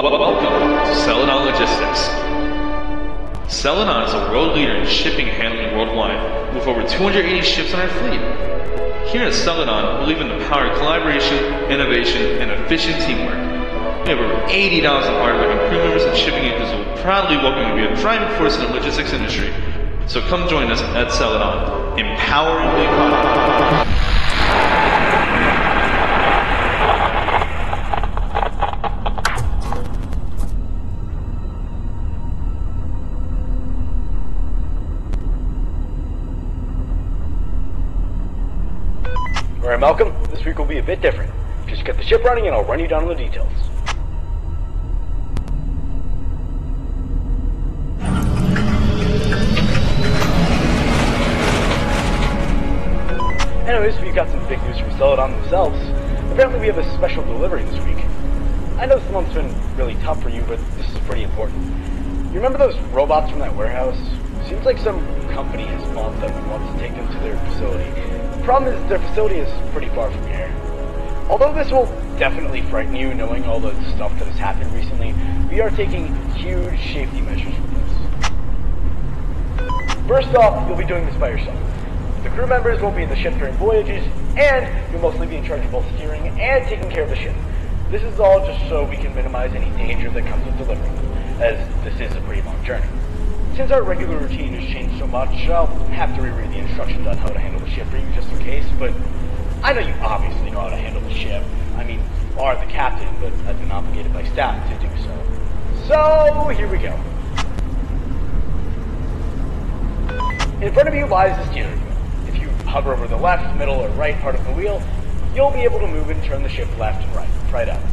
Welcome to Celadon Logistics. Celadon is a world leader in shipping and handling worldwide, with over 280 ships on our fleet. Here at Celadon, we believe in the power of collaboration, innovation, and efficient teamwork. We have over 80,000 hardworking crew members and shipping agents who will proudly welcome you to be a driving force in the logistics industry. So come join us at Celadon, empowering the economy. Alright, Malcolm, this week will be a bit different. Just get the ship running and I'll run you down on the details. Anyways, we got some big news from Celadon themselves. Apparently we have a special delivery this week. I know this month's been really tough for you, but this is pretty important. You remember those robots from that warehouse? Seems like some company has spawned them and wants to take them to their facility. The problem is their facility is pretty far from here. Although this will definitely frighten you knowing all the stuff that has happened recently, we are taking huge safety measures for this. First off, you'll be doing this by yourself. The crew members won't be in the ship during voyages, and you'll mostly be in charge of both steering and taking care of the ship. This is all just so we can minimize any danger that comes with delivering them, as this is a pretty long journey. Since our regular routine has changed so much, I'll have to reread the instructions on how to handle the ship for you just in case, but I know you obviously know how to handle the ship. I mean, you are the captain, but I've been obligated by staff to do so. So, here we go. In front of you lies the steering wheel. If you hover over the left, middle, or right part of the wheel, you'll be able to move and turn the ship left and right. Try it out.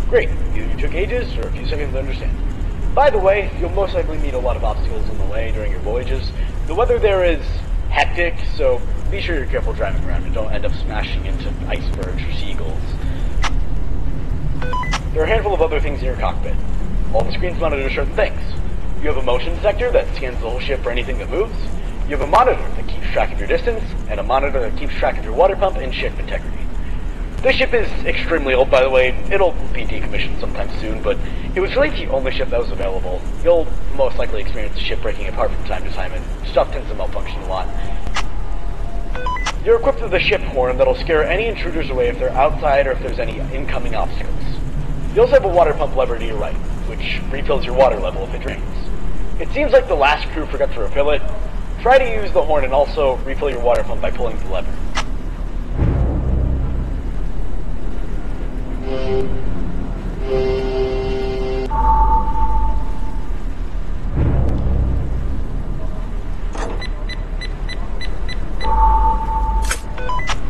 Great. Either you took ages or a few seconds to understand. By the way, you'll most likely meet a lot of obstacles on the way during your voyages. The weather there is hectic, so be sure you're careful driving around and don't end up smashing into icebergs or seagulls. There are a handful of other things in your cockpit. All the screens monitor certain things. You have a motion detector that scans the whole ship for anything that moves. You have a monitor that keeps track of your distance, and a monitor that keeps track of your water pump and ship integrity. This ship is extremely old, by the way. It'll be decommissioned sometime soon, but it was really the only ship that was available. You'll most likely experience the ship breaking apart from time to time, and stuff tends to malfunction a lot. You're equipped with a ship horn that'll scare any intruders away if they're outside or if there's any incoming obstacles. You also have a water pump lever to your right, which refills your water level if it drains. It seems like the last crew forgot to refill it. Try to use the horn and also refill your water pump by pulling the lever.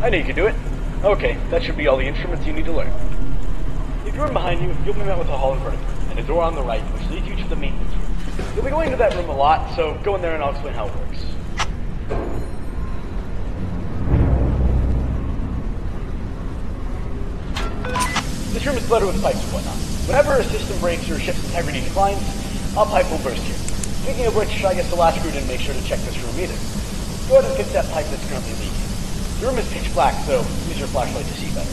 I know you can do it. Okay, that should be all the instruments you need to learn. If you room behind you, you'll be met with a hall in front of you, and a door on the right, which leads you to the maintenance room. You'll be going to that room a lot, so go in there and I'll explain how it works. This room is flooded with pipes and whatnot. Whenever a system breaks or ship's integrity declines, a pipe will burst here. Speaking of which, I guess the last crew didn't make sure to check this room either. Go ahead and fix that pipe that's currently leaking. The room is pitch black, so use your flashlight to see better.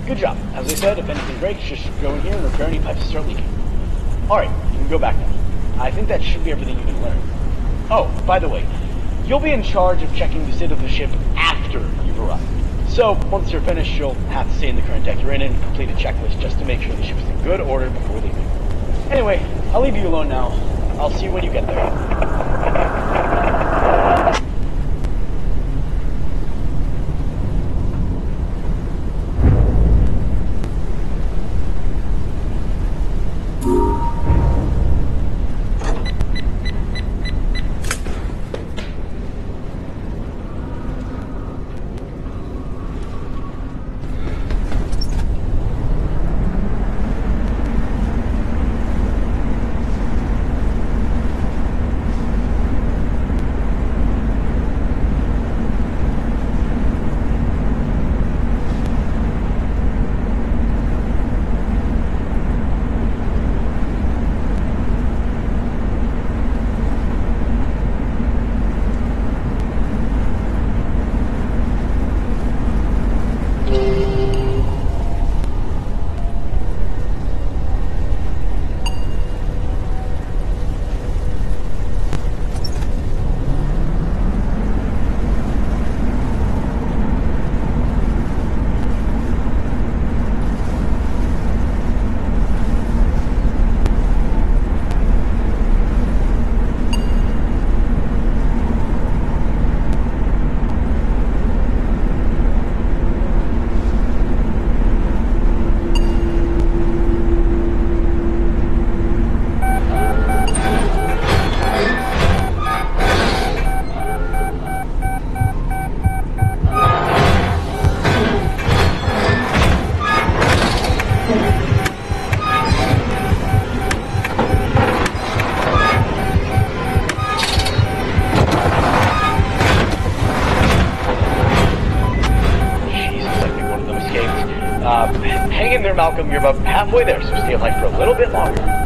Good job. As I said, if anything breaks, just go in here and repair any pipes that start leaking. Alright, you can go back now. I think that should be everything you need to learn. Oh, by the way, you'll be in charge of checking the state of the ship after you've arrived. So, once you're finished, you'll have to stay in the current deck you're in and complete a checklist just to make sure the ship is in good order before leaving. Anyway, I'll leave you alone now. I'll see you when you get there. Malcom, you're about halfway there, so stay alive for a little bit longer.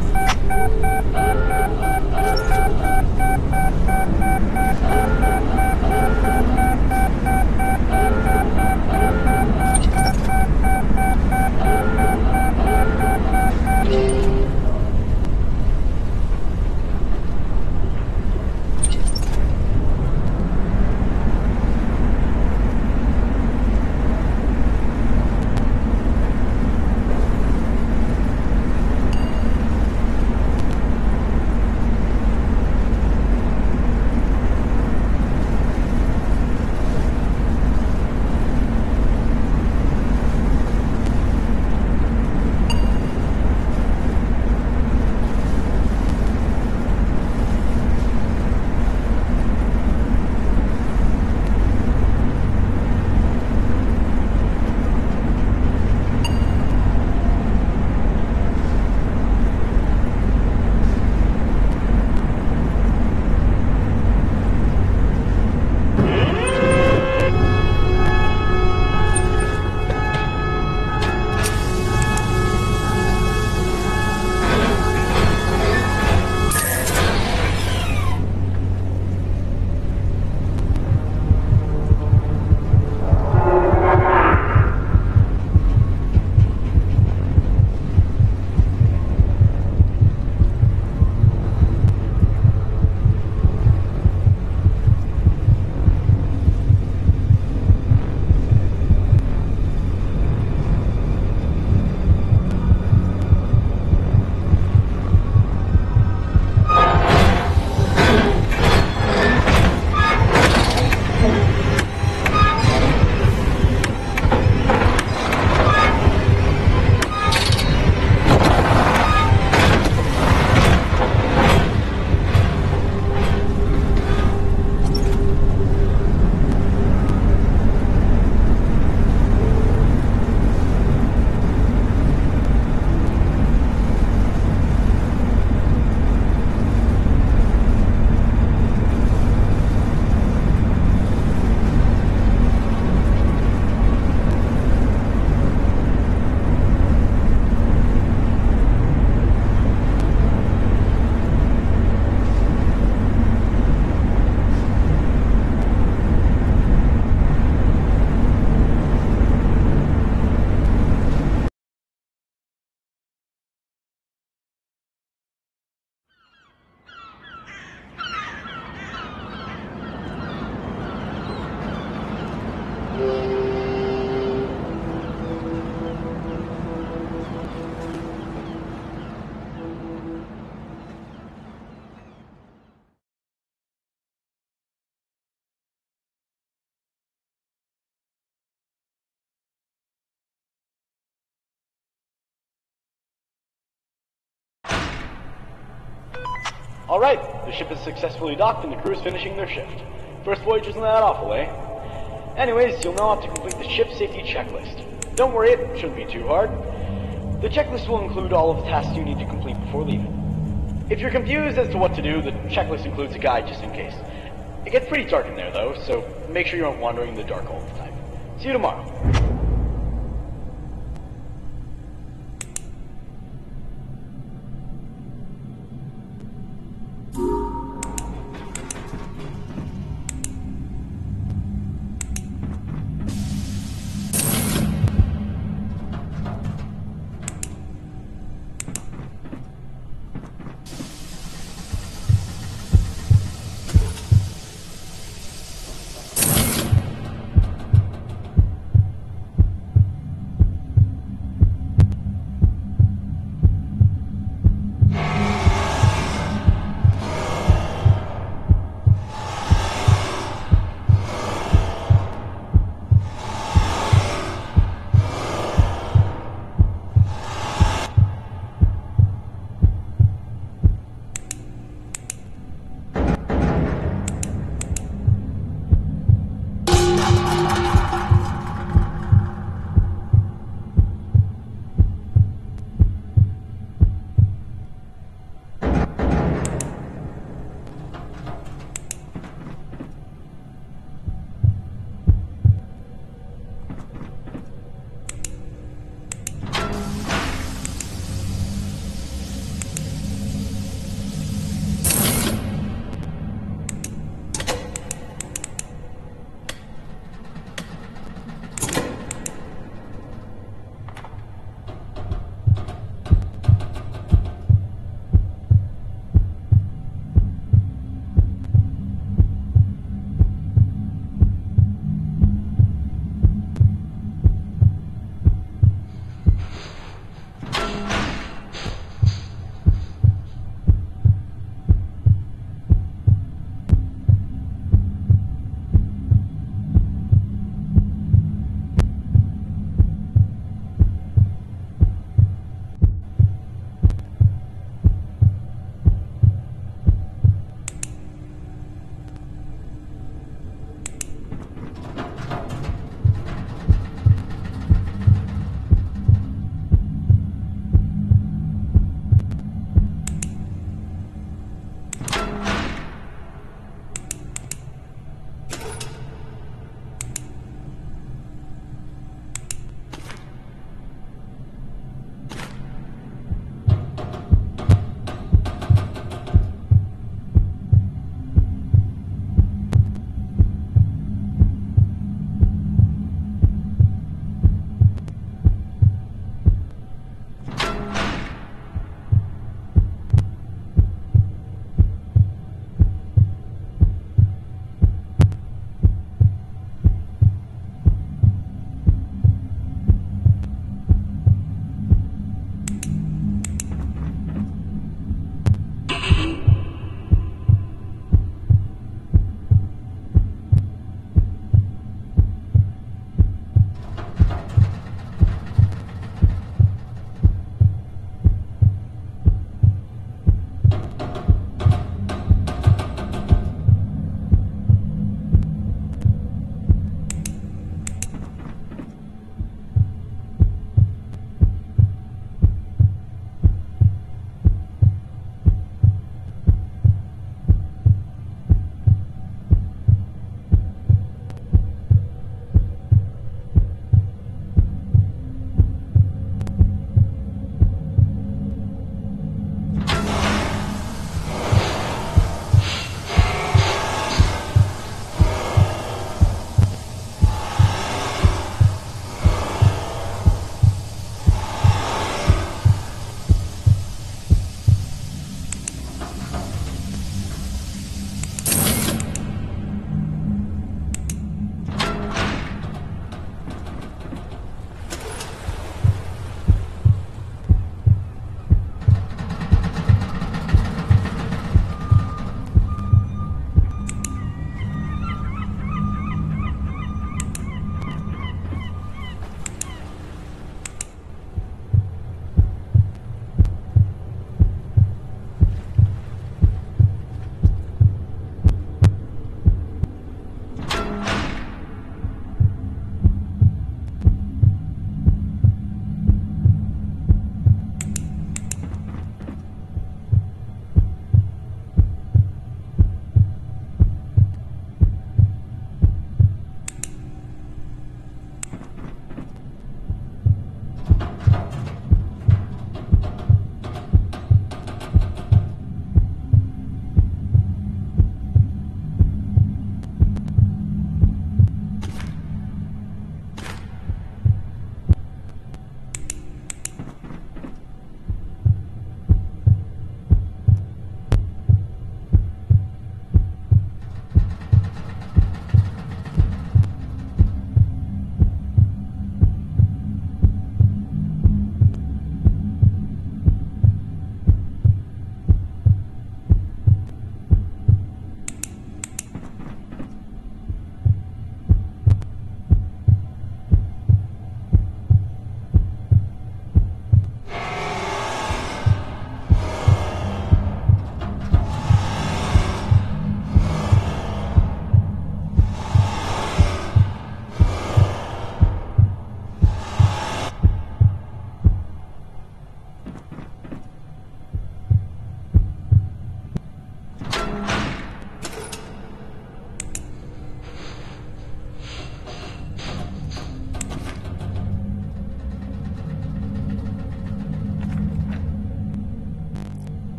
Alright, the ship is successfully docked and the crew is finishing their shift. First voyage isn't that awful, eh? Anyways, you'll now have to complete the ship safety checklist. Don't worry, it shouldn't be too hard. The checklist will include all of the tasks you need to complete before leaving. If you're confused as to what to do, the checklist includes a guide just in case. It gets pretty dark in there though, so make sure you aren't wandering in the dark all the time. See you tomorrow.